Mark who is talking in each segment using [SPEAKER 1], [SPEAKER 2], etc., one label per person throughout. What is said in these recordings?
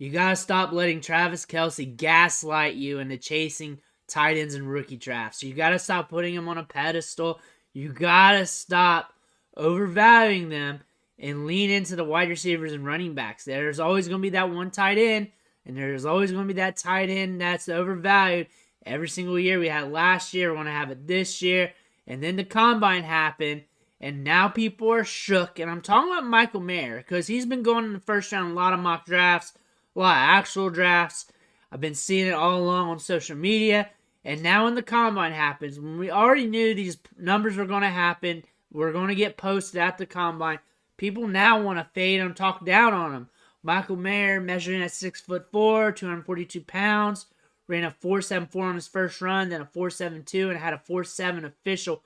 [SPEAKER 1] You got to stop letting Travis Kelce gaslight you into chasing tight ends in rookie drafts. You got to stop putting them on a pedestal. You got to stop overvaluing them and lean into the wide receivers and running backs. There's always going to be that one tight end, and there's always going to be that tight end that's overvalued every single year. We had last year, we're going to have it this year, and then the combine happened, and now people are shook. And I'm talking about Michael Mayer because he's been going in the first round in a lot of mock drafts, a lot of actual drafts. I've been seeing it all along on social media, and now when the combine happens, when we already knew these numbers were going to happen, we're going to get posted at the combine, people now want to fade him, talk down on him. Michael Mayer, measuring at 6'4", 242 pounds, ran a 4.74 on his first run, then a 4.72, and had a 4.7 official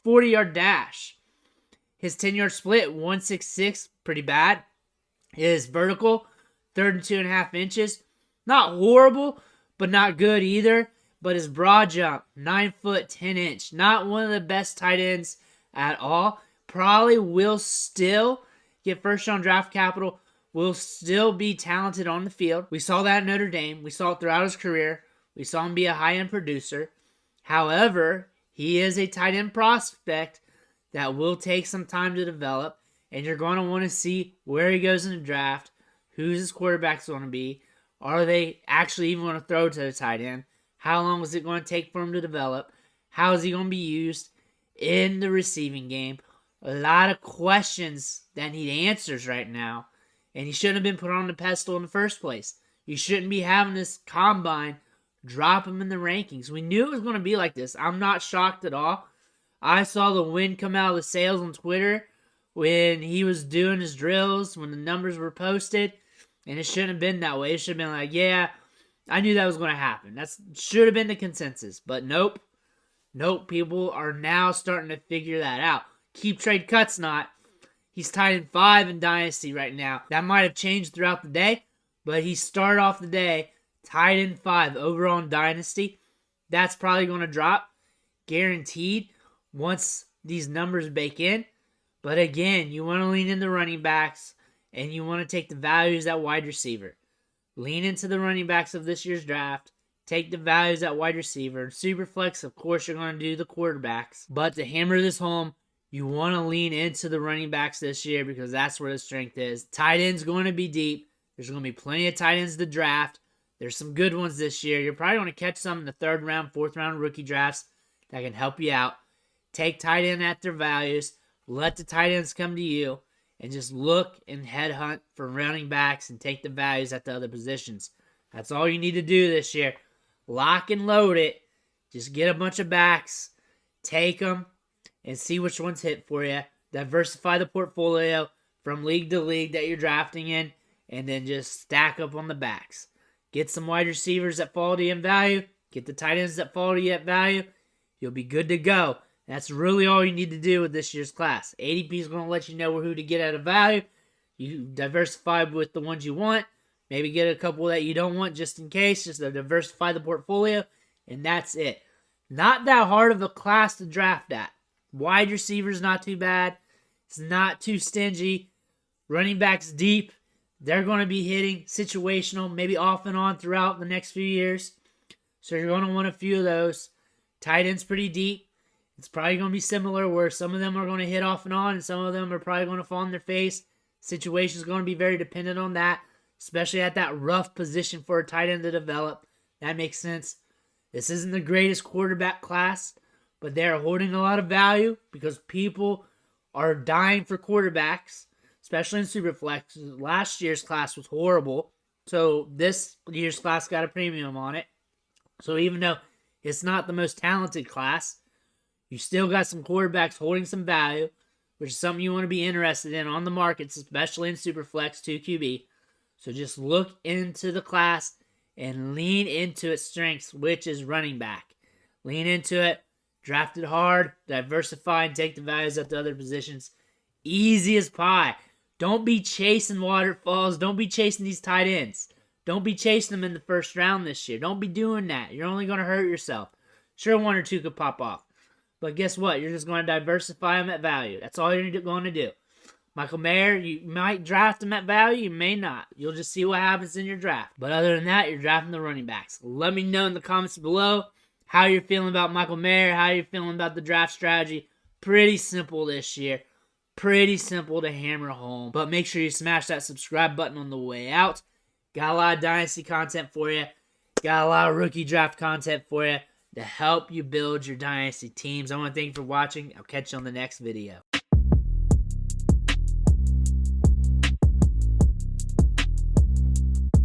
[SPEAKER 1] 40-yard dash. His 10-yard split, 1.66, pretty bad. His vertical, 32.5 inches. Not horrible, but not good either. But his broad jump, 9 foot, 10 inch. Not one of the best tight ends at all. Probably will still get first round draft capital. Will still be talented on the field. We saw that at Notre Dame. We saw it throughout his career. We saw him be a high-end producer. However, he is a tight end prospect that will take some time to develop. And you're going to want to see where he goes in the draft. Who's his quarterback's going to be? Are they actually even going to throw to the tight end? How long is it going to take for him to develop? How is he going to be used in the receiving game? A lot of questions that need answers right now. And he shouldn't have been put on the pedestal in the first place. You shouldn't be having this combine drop him in the rankings. We knew it was going to be like this. I'm not shocked at all. I saw the wind come out of the sails on Twitter when he was doing his drills, when the numbers were posted. And it shouldn't have been that way. It should have been like, yeah, I knew that was going to happen. That should have been the consensus. But nope. Nope. People are now starting to figure that out. Keep trade cuts not. He's tied in 5 in Dynasty right now. That might have changed throughout the day, but he started off the day tied in 5 overall in Dynasty. That's probably going to drop, guaranteed, once these numbers bake in. But again, you want to lean into running backs, and you want to take the values at wide receiver. Lean into the running backs of this year's draft. Take the values at wide receiver. Superflex, of course, you're going to do the quarterbacks. But to hammer this home, you want to lean into the running backs this year because that's where the strength is. Tight end's going to be deep. There's going to be plenty of tight ends to draft. There's some good ones this year. You're probably going to catch some in the 3rd round, 4th round rookie drafts that can help you out. Take tight end at their values. Let the tight ends come to you. And just look and headhunt for running backs and take the values at the other positions. That's all you need to do this year. Lock and load it. Just get a bunch of backs. Take them. And see which ones hit for you. Diversify the portfolio from league to league that you're drafting in. And then just stack up on the backs. Get some wide receivers that fall to you in value. Get the tight ends that fall to you at value. You'll be good to go. That's really all you need to do with this year's class. ADP is going to let you know who to get at a value. You diversify with the ones you want. Maybe get a couple that you don't want just in case. Just to diversify the portfolio. And that's it. Not that hard of a class to draft at. Wide receivers not too bad. It's not too stingy. Running backs deep. They're going to be hitting situational, maybe off and on throughout the next few years. So you're going to want a few of those. Tight ends pretty deep. It's probably going to be similar where some of them are going to hit off and on and some of them are probably going to fall on their face. Situation is going to be very dependent on that, especially at that rough position for a tight end to develop. That makes sense. This isn't the greatest quarterback class, but they're holding a lot of value because people are dying for quarterbacks, especially in Superflex. Last year's class was horrible, so this year's class got a premium on it. So even though it's not the most talented class, you still got some quarterbacks holding some value, which is something you want to be interested in on the markets, especially in Superflex 2QB. So just look into the class and lean into its strengths, which is running back. Lean into it, draft it hard, diversify, and take the values at the other positions. Easy as pie. Don't be chasing waterfalls. Don't be chasing these tight ends. Don't be chasing them in the first round this year. Don't be doing that. You're only going to hurt yourself. Sure, 1 or 2 could pop off. But guess what? You're just going to diversify them at value. That's all you're going to do. Michael Mayer, you might draft him at value, you may not. You'll just see what happens in your draft. But other than that, you're drafting the running backs. Let me know in the comments below how you're feeling about Michael Mayer, how you're feeling about the draft strategy. Pretty simple this year. Pretty simple to hammer home. But make sure you smash that subscribe button on the way out. Got a lot of Dynasty content for you. Got a lot of rookie draft content for you to help you build your Dynasty teams. I want to thank you for watching. I'll catch you on the next video.